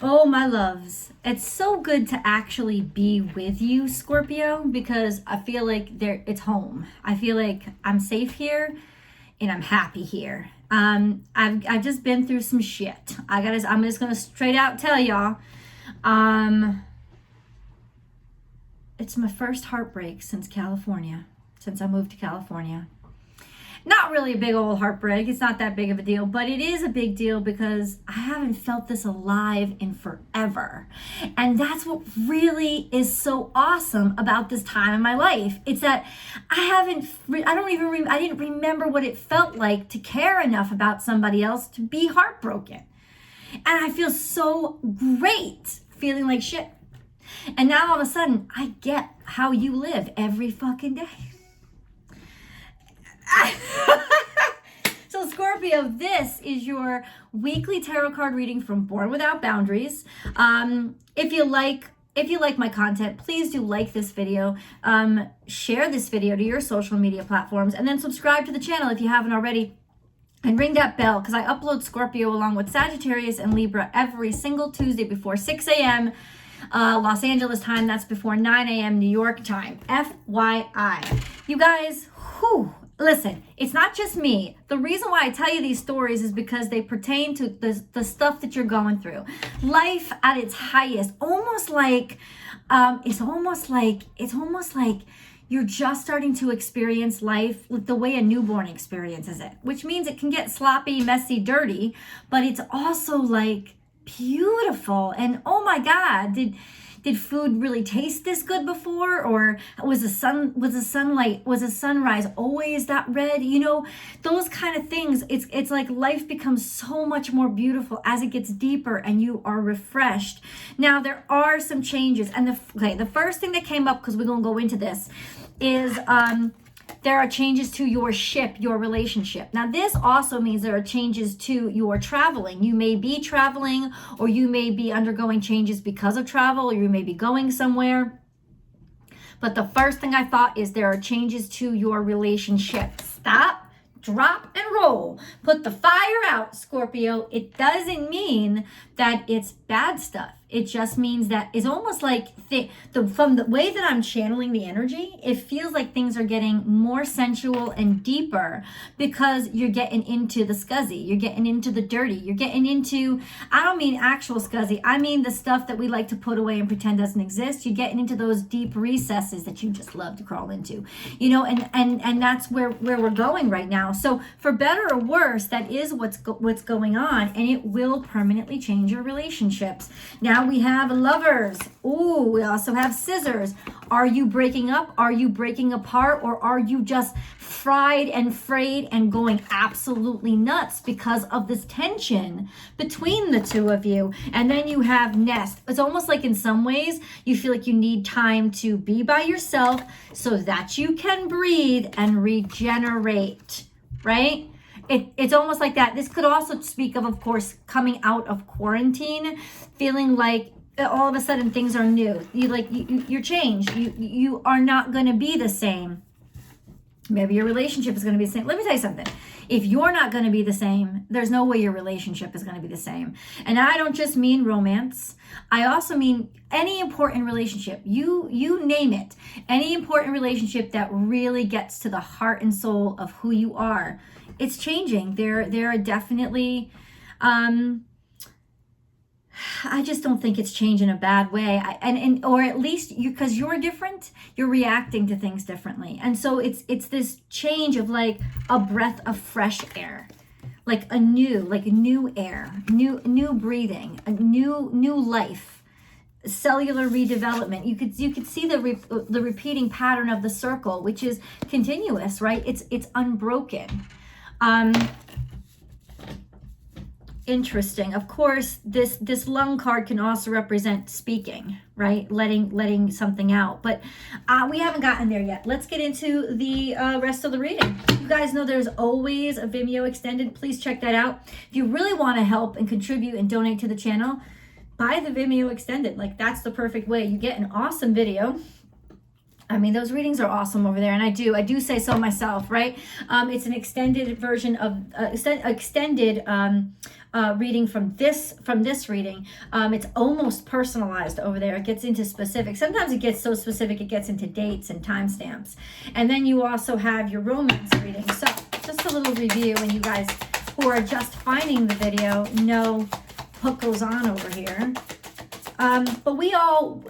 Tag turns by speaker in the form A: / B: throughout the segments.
A: Oh, my loves. It's so good to actually be with you, Scorpio, because I feel like it's home. I feel like I'm safe here and I'm happy here. I've just been through some shit. I'm just gonna straight out tell y'all. It's my first heartbreak since I moved to California. Not really a big old heartbreak. It's not that big of a deal, but it is a big deal because I haven't felt this alive in forever. And that's what really is so awesome about this time in my life. It's that I didn't remember what it felt like to care enough about somebody else to be heartbroken. And I feel so great feeling like shit. And now all of a sudden, I get how you live every fucking day. So Scorpio, this is your weekly tarot card reading from Born Without Boundaries. If you like my content, please do like this video, share this video to your social media platforms, and then subscribe to the channel if you haven't already. And ring that bell because I upload Scorpio along with Sagittarius and Libra every single Tuesday before 6 a.m. Los Angeles time. That's before 9 a.m. New York time. FYI. You guys, listen, it's not just me. The reason why I tell you these stories is because they pertain to the stuff that you're going through. Life at its highest, it's almost like you're just starting to experience life the way a newborn experiences it, which means it can get sloppy, messy, dirty, but it's also like beautiful. And oh my God, did food really taste this good before? Or was the sunrise always that red? You know, those kind of things. It's like life becomes so much more beautiful as it gets deeper and you are refreshed. Now there are some changes, and the first thing that came up, because we're gonna go into this, is there are changes to your ship, your relationship. Now, this also means there are changes to your traveling. You may be traveling, or you may be undergoing changes because of travel, or you may be going somewhere. But the first thing I thought is there are changes to your relationship. Stop, drop, and roll. Put the fire out, Scorpio. It doesn't mean that it's bad stuff. It just means that it's almost like from the way that I'm channeling the energy, it feels like things are getting more sensual and deeper because you're getting into the scuzzy. You're getting into the dirty. You're getting into, I don't mean actual scuzzy. I mean the stuff that we like to put away and pretend doesn't exist. You're getting into those deep recesses that you just love to crawl into, you know, and that's where we're going right now. So for better or worse, that is what's going on, and it will permanently change your relationships. Now we have Lovers. Ooh, we also have Scissors. Are you breaking up? Are you breaking apart? Or are you just fried and frayed and going absolutely nuts because of this tension between the two of you? And then you have Nest. It's almost like in some ways you feel like you need time to be by yourself so that you can breathe and regenerate, right? It's almost like that. This could also speak of course, coming out of quarantine, feeling like all of a sudden things are new. You're changed. You are not going to be the same. Maybe your relationship is going to be the same. Let me tell you something. If you're not going to be the same, there's no way your relationship is going to be the same. And I don't just mean romance. I also mean any important relationship. You name it. Any important relationship that really gets to the heart and soul of who you are. It's changing. There are definitely, I just don't think it's changed in a bad way. Or at least because you're different, you're reacting to things differently. And so it's this change of like a breath of fresh air, like new air, new breathing, a new life, cellular redevelopment. You could see the repeating pattern of the circle, which is continuous, right? It's unbroken. Interesting. Of course, this lung card can also represent speaking, right? Letting something out. But we haven't gotten there yet. Let's get into the rest of the reading. You guys know there's always a Vimeo extended. Please check that out. If you really want to help and contribute and donate to the channel, buy the Vimeo extended. Like, that's the perfect way. You get an awesome video. I mean, those readings are awesome over there, and I do say so myself, right? It's an extended version of extended reading from this reading. It's almost personalized over there. It gets into specifics. Sometimes it gets so specific it gets into dates and timestamps. And then you also have your romance reading. So just a little review, and you guys who are just finding the video know what goes on over here. But we all,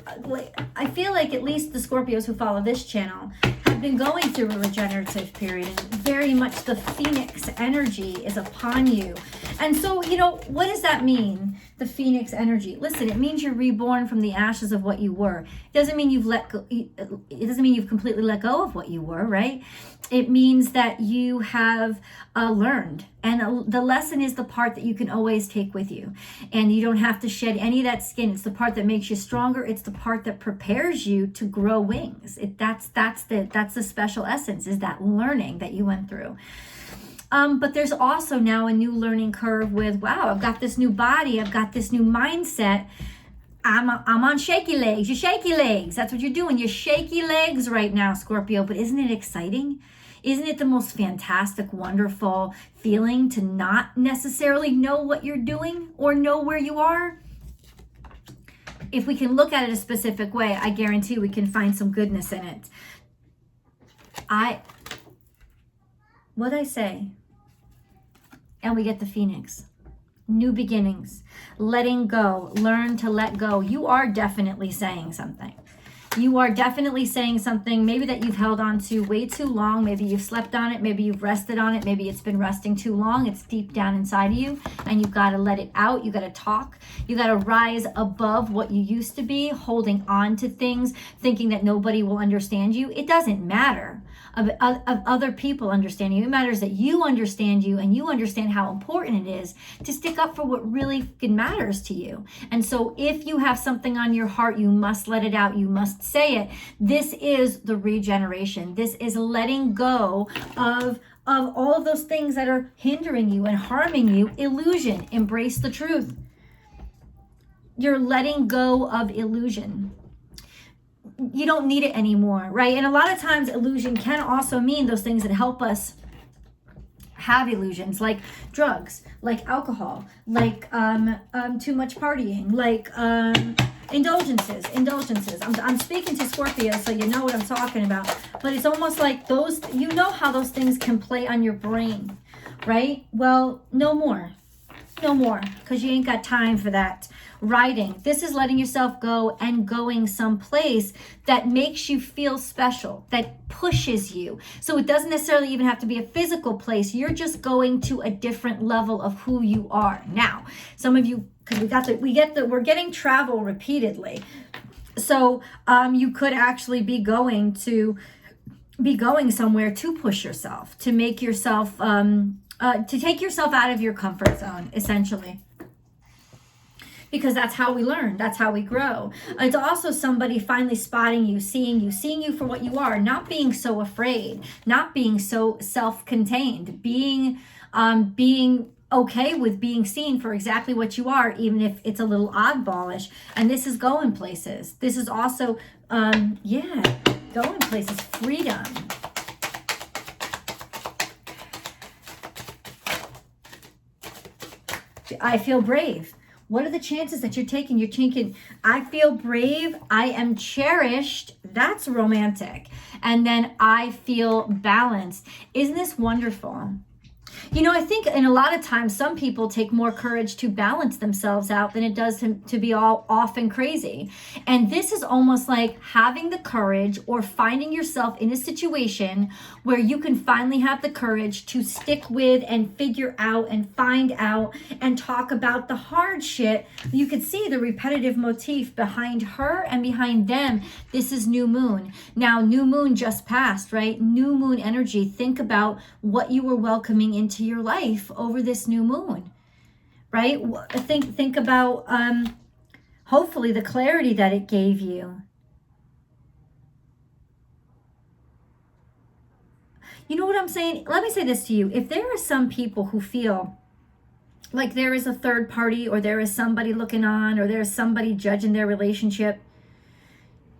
A: I feel like at least the Scorpios who follow this channel have been going through a regenerative period, and very much the Phoenix energy is upon you. And so, you know, what does that mean? The Phoenix energy. Listen, it means you're reborn from the ashes of what you were. It doesn't mean you've let go. It doesn't mean you've completely let go of what you were, right? It means that you have learned. And the lesson is the part that you can always take with you. And you don't have to shed any of that skin. It's the part that makes you stronger. It's the part that prepares you to grow wings. That's the special essence, is that learning that you went through. But there's also now a new learning curve with, wow, I've got this new body. I've got this new mindset. I'm on shaky legs. You're shaky legs. That's what you're doing. You're shaky legs right now, Scorpio. But isn't it exciting? Isn't it the most fantastic, wonderful feeling to not necessarily know what you're doing or know where you are? If we can look at it a specific way, I guarantee we can find some goodness in it. What'd I say? And we get the Phoenix. New beginnings. Letting go. Learn to let go. You are definitely saying something. You are definitely saying something maybe that you've held on to way too long. Maybe you've slept on it. Maybe you've rested on it. Maybe it's been resting too long. It's deep down inside of you, and you've got to let it out. You got to talk. You got to rise above what you used to be, holding on to things, thinking that nobody will understand you. It doesn't matter of other people understanding you. It matters that you understand you, and you understand how important it is to stick up for what really matters to you. And so if you have something on your heart, you must let it out. You must say it. This is the regeneration. This is letting go of all of those things that are hindering you and harming you. Illusion. Embrace the truth. You're letting go of illusion. You don't need it anymore, right? And a lot of times illusion can also mean those things that help us have illusions, like drugs, like alcohol, like too much partying, like indulgences. I'm speaking to Scorpio, so you know what I'm talking about. But it's almost like those, you know how those things can play on your brain, right? Well, no more, because you ain't got time for that. Writing. This is letting yourself go and going someplace that makes you feel special, that pushes you. So it doesn't necessarily even have to be a physical place. You're just going to a different level of who you are. Now, some of you, because we're getting travel repeatedly. So you could actually be going somewhere to push yourself, to make yourself, to take yourself out of your comfort zone, essentially. Because that's how we learn. That's how we grow. It's also somebody finally spotting you, seeing you for what you are, not being so afraid, not being so self-contained, being okay with being seen for exactly what you are, even if it's a little oddballish. And this is going places. This is also, going places. Freedom. I feel brave. What are the chances that you're taking? You're thinking, I feel brave, I am cherished. That's romantic. And then I feel balanced. Isn't this wonderful? You know, I think in a lot of times, some people take more courage to balance themselves out than it does to be all off and crazy. And this is almost like having the courage or finding yourself in a situation where you can finally have the courage to stick with and figure out and find out and talk about the hard shit. You could see the repetitive motif behind her and behind them. This is new moon. Now, new moon just passed, right? New moon energy. Think about what you were welcoming into your life over this new moon, right? Think about hopefully the clarity that it gave you. You know what I'm saying? Let me say this to you. If there are some people who feel like there is a third party, or there is somebody looking on, or there is somebody judging their relationship,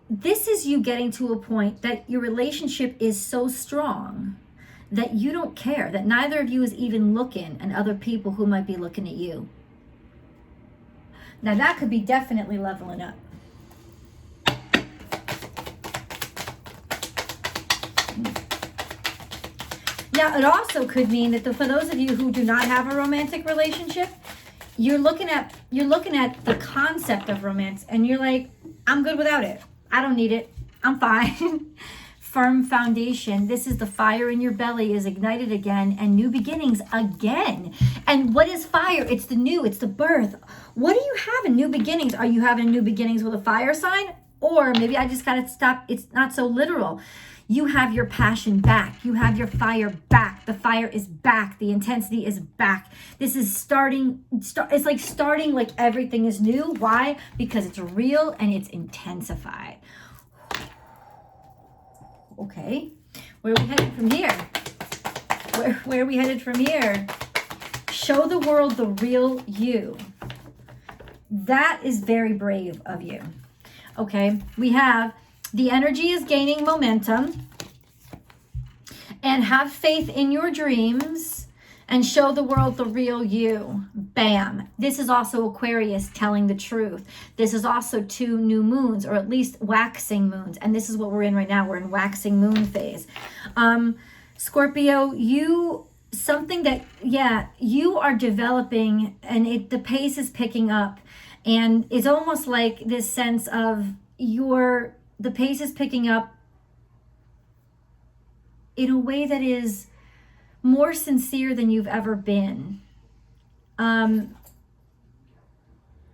A: this is you getting to a point that your relationship is so strong that you don't care, that neither of you is even looking at other people who might be looking at you. Now that could be definitely leveling up. Now it also could mean that for those of you who do not have a romantic relationship, you're looking at the concept of romance and you're like, I'm good without it. I don't need it. I'm fine. Firm foundation. This is the fire in your belly is ignited again and new beginnings again. And what is fire? It's the new, it's the birth. What do you have in new beginnings? Are you having new beginnings with a fire sign? Or maybe I just got to stop. It's not so literal. You have your passion back. You have your fire back. The fire is back. The intensity is back. This is it's like starting like everything is new. Why? Because it's real and it's intensified. Okay, where are we headed from here? Where are we headed from here? Show the world the real you. That is very brave of you. Okay, we have the energy is gaining momentum, and have faith in your dreams and show the world the real you. Bam. This is also Aquarius telling the truth. This is also 2 new moons, or at least waxing moons. And this is what we're in right now. We're in waxing moon phase. Scorpio, you are developing, and the pace is picking up. And it's almost like this sense of the pace is picking up in a way that is more sincere than you've ever been.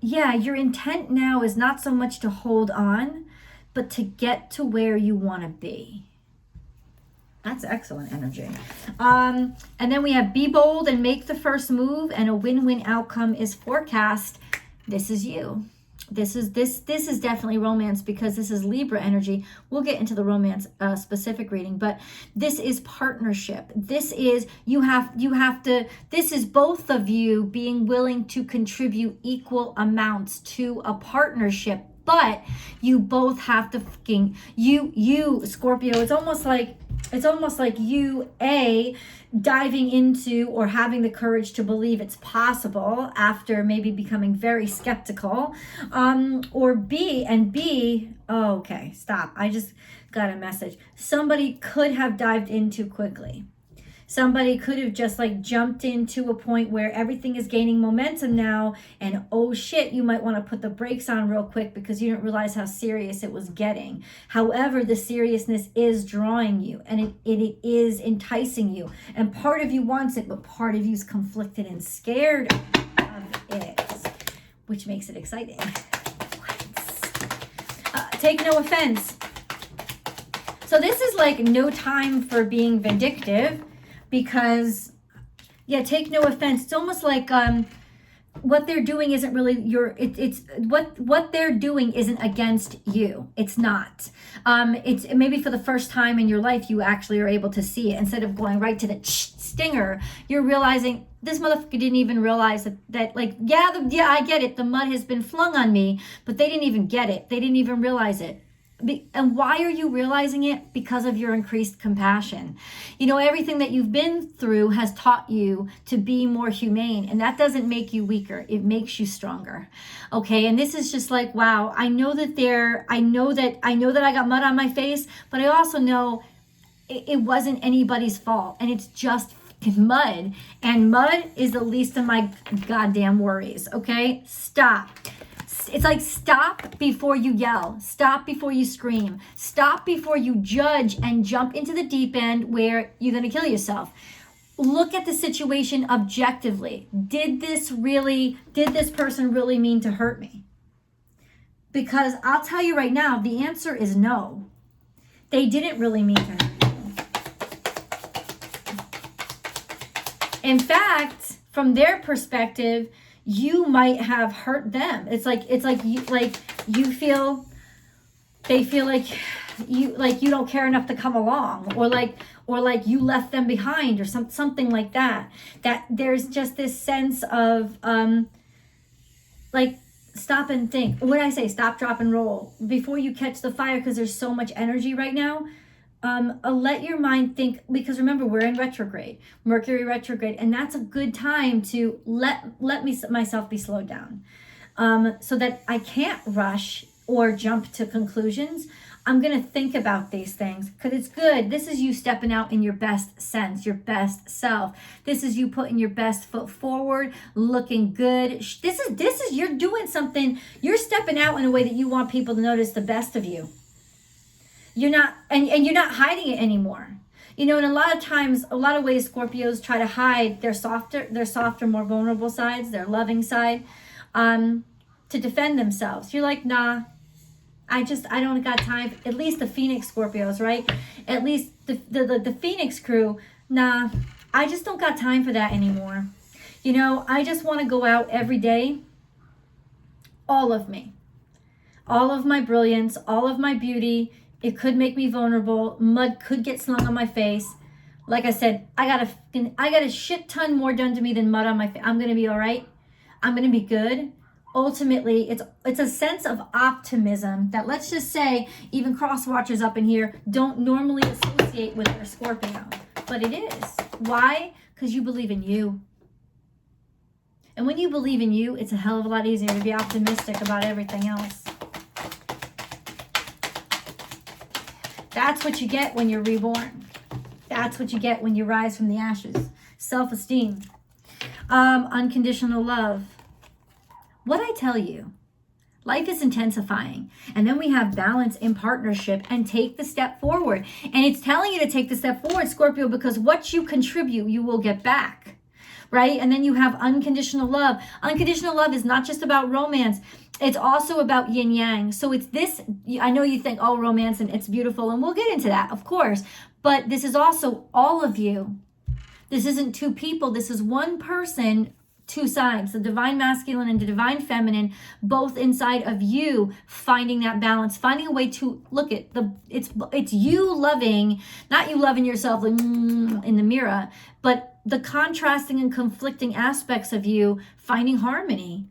A: Your intent now is not so much to hold on, but to get to where you want to be. That's excellent energy. And then we have be bold and make the first move, and a win-win outcome is forecast. This is you. This is definitely romance, because this is Libra energy. We'll get into the romance specific reading, but this is partnership. This is this is both of you being willing to contribute equal amounts to a partnership, but you both have to you Scorpio, it's almost like you diving into or having the courage to believe it's possible after maybe becoming very skeptical, or okay, stop. I just got a message. Somebody could have dived in too quickly. Somebody could have just jumped into a point where everything is gaining momentum now, and oh shit, you might want to put the brakes on real quick because you didn't realize how serious it was getting. However, the seriousness is drawing you, and it is enticing you, and part of you wants it, but part of you is conflicted and scared of it, which makes it exciting. Take no offense. So this is no time for being vindictive. Because, take no offense. It's almost like what they're doing isn't really what they're doing isn't against you. It's not. It's maybe for the first time in your life you actually are able to see it. Instead of going right to the stinger, you're realizing this motherfucker didn't even realize that I get it. The mud has been flung on me, but they didn't even get it. They didn't even realize it. And why are you realizing it? Because of your increased compassion. Everything that you've been through has taught you to be more humane, and that doesn't make you weaker. It makes you stronger. Okay. And this is just wow, I know that I got mud on my face, but I also know it wasn't anybody's fault, and it's just mud, and mud is the least of my goddamn worries. Okay. Stop. It's stop before you yell. Stop before you scream. Stop before you judge and jump into the deep end where you're going to kill yourself. Look at the situation objectively. Did this person really mean to hurt me? Because I'll tell you right now, the answer is no. They didn't really mean to hurt you. In fact, from their perspective, you might have hurt them. It's like you feel, they feel like you don't care enough to come along, or you left them behind, or something like that. That there's just this sense of stop and think. What did I say? Stop, drop, and roll before you catch the fire, because there's so much energy right now. Let your mind think, because remember, we're in retrograde, Mercury retrograde, and that's a good time to let myself be slowed down, so that I can't rush or jump to conclusions. I'm going to think about these things because it's good. This is you stepping out in your best sense, your best self. This is you putting your best foot forward, looking good. This is you're doing something. You're stepping out in a way that you want people to notice the best of you. You're not, and you're not hiding it anymore. You know, and a lot of times, a lot of ways Scorpios try to hide their softer, more vulnerable sides, their loving side, to defend themselves. You're like, nah, I don't got time. At least the Phoenix Scorpios, right? At least the Phoenix crew, nah, I just don't got time for that anymore. You know, I just want to go out every day, all of me, all of my brilliance, all of my beauty. It could make me vulnerable. Mud could get slung on my face. Like I said, I got a shit ton more done to me than mud on my face. I'm going to be all right. I'm going to be good. Ultimately, it's a sense of optimism that, let's just say, even cross watchers up in here don't normally associate with their Scorpio. But it is. Why? Because you believe in you. And when you believe in you, it's a hell of a lot easier to be optimistic about everything else. That's what you get when you're reborn. That's what you get when you rise from the ashes. Self-esteem. Unconditional love. What I tell you, life is intensifying. And then we have balance in partnership and take the step forward. And it's telling you to take the step forward, Scorpio, because what you contribute, you will get back. Right? And then you have unconditional love. Unconditional love is not just about romance. It's also about yin yang. So it's this, I know you think, oh, romance and it's beautiful. And we'll get into that, of course. But this is also all of you. This isn't two people. This is one person, two sides, the divine masculine and the divine feminine, both inside of you, finding that balance, finding a way to look at it's you loving, not you loving yourself like, in the mirror, but the contrasting and conflicting aspects of you, finding harmony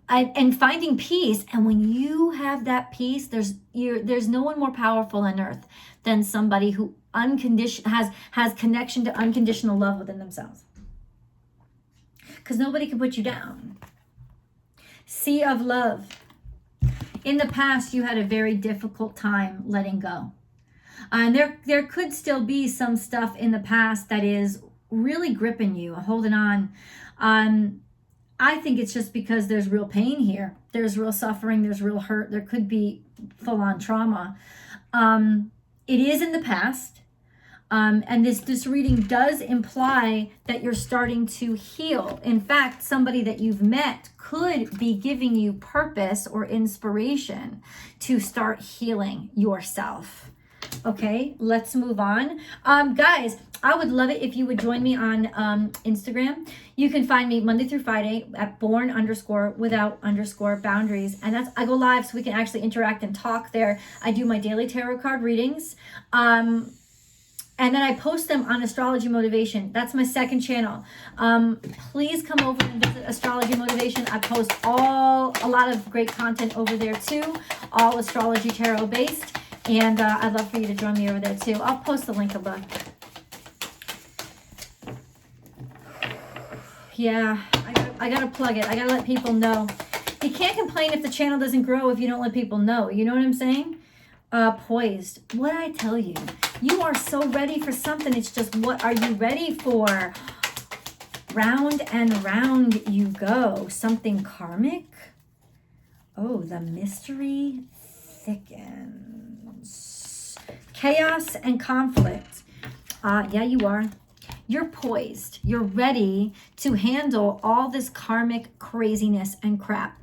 A: and finding peace. And when you have that peace, there's no one more powerful on earth than somebody who has connection to unconditional love within themselves. Because nobody can put you down. Sea of love. In the past, you had a very difficult time letting go. And there could still be some stuff in the past that is really gripping you, holding on. I think it's just because there's real pain here. There's real suffering. There's real hurt. There could be full-on trauma. It is in the past. And this reading does imply that you're starting to heal. In fact, somebody that you've met could be giving you purpose or inspiration to start healing yourself. Okay, let's move on. Guys, I would love it if you would join me on Instagram. You can find me Monday through Friday at born_without_boundaries. And I go live so we can actually interact and talk there. I do my daily tarot card readings. And then I post them on Astrology Motivation. That's my second channel. Please come over and visit Astrology Motivation. I post a lot of great content over there too, all astrology tarot based. And I'd love for you to join me over there too. I'll post the link above. Yeah, I gotta plug it. I gotta let people know. You can't complain if the channel doesn't grow if you don't let people know. You know what I'm saying? Poised. What I tell you? You are so ready for something. It's just, what are you ready for? Round and round you go. Something karmic? Oh, the mystery thickens. Chaos and conflict. Yeah, you are. You're poised. You're ready to handle all this karmic craziness and crap.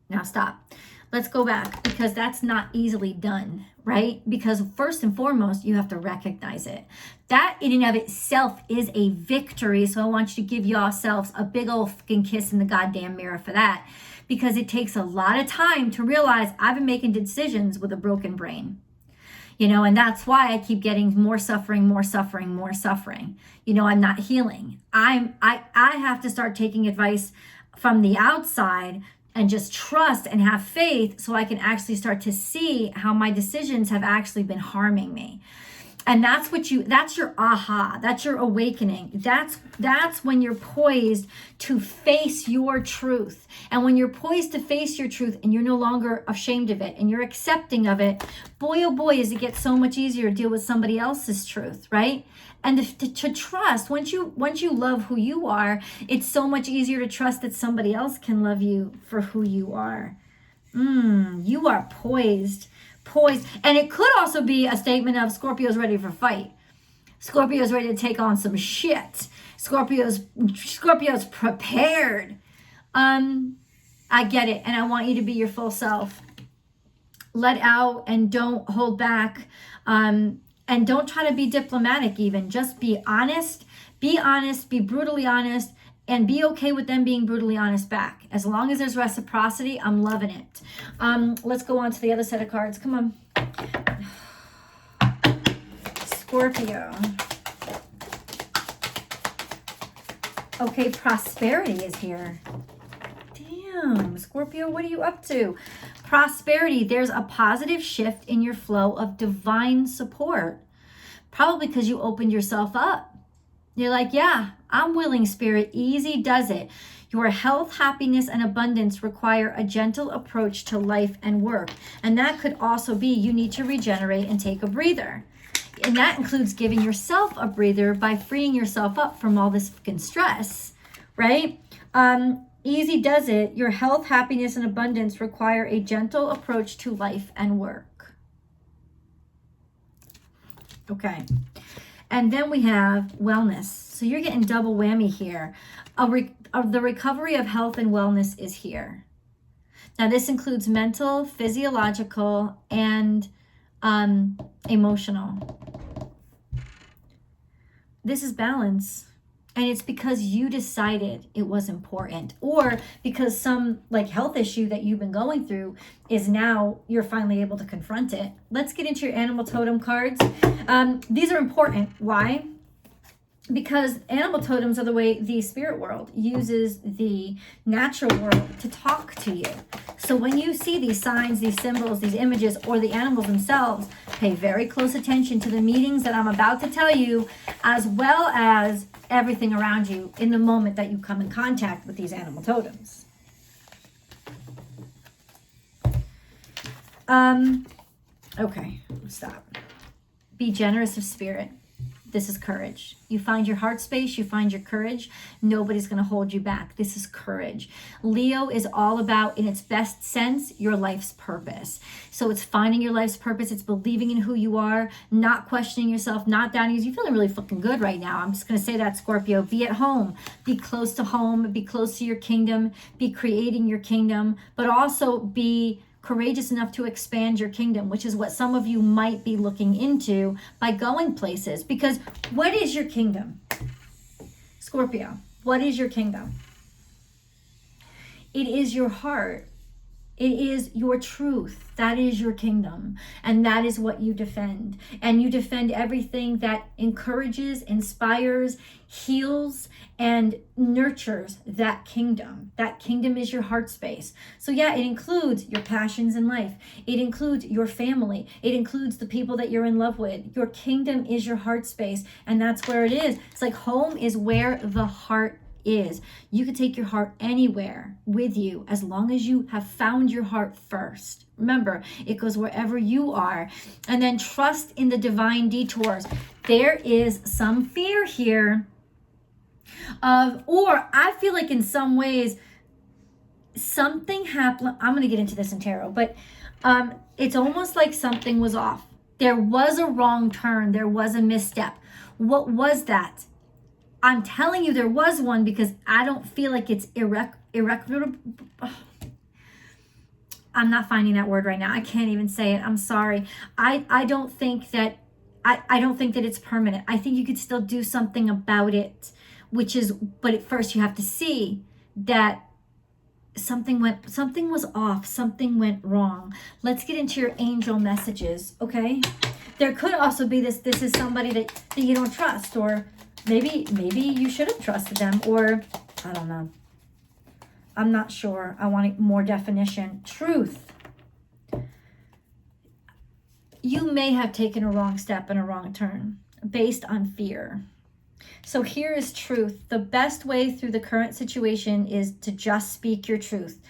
A: Now stop. Let's go back, because that's not easily done, right? Because first and foremost, you have to recognize it. That in and of itself is a victory. So I want you to give yourselves a big old fucking kiss in the goddamn mirror for that, because it takes a lot of time to realize I've been making decisions with a broken brain. You know, and that's why I keep getting more suffering, more suffering, more suffering. You know, I'm not healing. I have to start taking advice from the outside and just trust and have faith so I can actually start to see how my decisions have actually been harming me. And that's your aha, that's your awakening. That's when you're poised to face your truth. And when you're poised to face your truth and you're no longer ashamed of it and you're accepting of it, boy, oh boy, does it get so much easier to deal with somebody else's truth, right? And to trust, once you love who you are, it's so much easier to trust that somebody else can love you for who you are. You are poised. And it could also be a statement of Scorpio's ready for fight. Scorpio's ready to take on some shit. Scorpio's prepared. I get it, and I want you to be your full self. Let out and don't hold back. And don't try to be diplomatic even. Just be honest. Be honest, be brutally honest, and be okay with them being brutally honest back. As long as there's reciprocity, I'm loving it. Let's go on to the other set of cards. Come on. Scorpio. Okay, prosperity is here. Damn, Scorpio, what are you up to? Prosperity, there's a positive shift in your flow of divine support. Probably because you opened yourself up. You're like, yeah, I'm willing, Spirit. Easy does it. Your health, happiness, and abundance require a gentle approach to life and work. And that could also be you need to regenerate and take a breather. And that includes giving yourself a breather by freeing yourself up from all this fucking stress, right? Easy does it. Your health, happiness, and abundance require a gentle approach to life and work. Okay. And then we have wellness. So you're getting double whammy here. The recovery of health and wellness is here. Now this includes mental, physiological, and emotional. This is balance. And it's because you decided it was important, or because some like health issue that you've been going through is now you're finally able to confront it. Let's get into your animal totem cards. These are important. Why? Because animal totems are the way the spirit world uses the natural world to talk to you. So when you see these signs, these symbols, these images, or the animals themselves, pay very close attention to the meanings that I'm about to tell you, as well as everything around you in the moment that you come in contact with these animal totems. Okay, stop. Be generous of spirit. This is courage. You find your heart space, you find your courage. Nobody's going to hold you back. This is courage. Leo is all about, in its best sense, your life's purpose. So it's finding your life's purpose. It's believing in who you are, not questioning yourself, not doubting you. You're feeling really fucking good right now. I'm just going to say that, Scorpio. Be at home. Be close to home. Be close to your kingdom. Be creating your kingdom. But also be courageous enough to expand your kingdom, which is what some of you might be looking into by going places. Because what is your kingdom? Scorpio, what is your kingdom? It is your heart. It is your truth. That is your kingdom. And that is what you defend. And you defend everything that encourages, inspires, heals, and nurtures that kingdom. That kingdom is your heart space. So yeah, it includes your passions in life. It includes your family. It includes the people that you're in love with. Your kingdom is your heart space. And that's where it is. It's like home is where the heart is. You can take your heart anywhere with you as long as you have found your heart first. Remember, it goes wherever you are. And then trust in the divine detours. There is some fear here or I feel like in some ways something happened. I'm going to get into this in tarot, but it's almost like something was off. There was a wrong turn. There was a misstep. What was that? I'm telling you there was one because I don't feel like it's irreparable. I'm not finding that word right now. I can't even say it. I'm sorry. I don't think that it's permanent. I think you could still do something about it, but at first you have to see that something was off, something went wrong. Let's get into your angel messages, okay? There could also be this is somebody that you don't trust, or maybe you should have trusted them, or I don't know. I'm not sure. I want more definition. Truth. You may have taken a wrong step and a wrong turn based on fear. So here is truth. The best way through the current situation is to just speak your truth.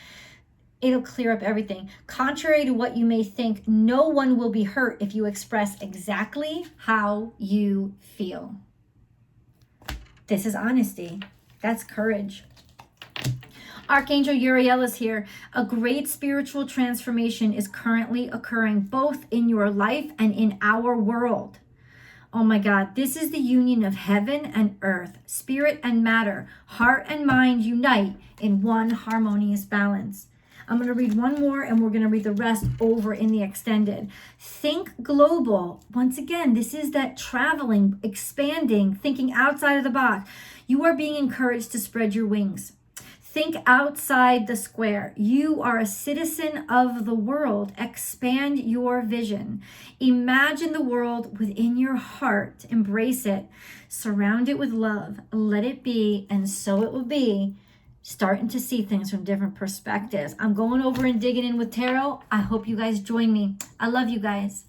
A: It'll clear up everything. Contrary to what you may think, no one will be hurt if you express exactly how you feel. This is honesty. That's courage. Archangel Uriel is here. A great spiritual transformation is currently occurring both in your life and in our world. Oh my God, this is the union of heaven and earth, spirit and matter, heart and mind unite in one harmonious balance. I'm going to read one more and we're going to read the rest over in the extended. Think global. Once again, this is that traveling, expanding, thinking outside of the box. You are being encouraged to spread your wings. Think outside the square. You are a citizen of the world. Expand your vision. Imagine the world within your heart. Embrace it. Surround it with love. Let it be, and so it will be. Starting to see things from different perspectives. I'm going over and digging in with tarot. I hope you guys join me. I love you guys.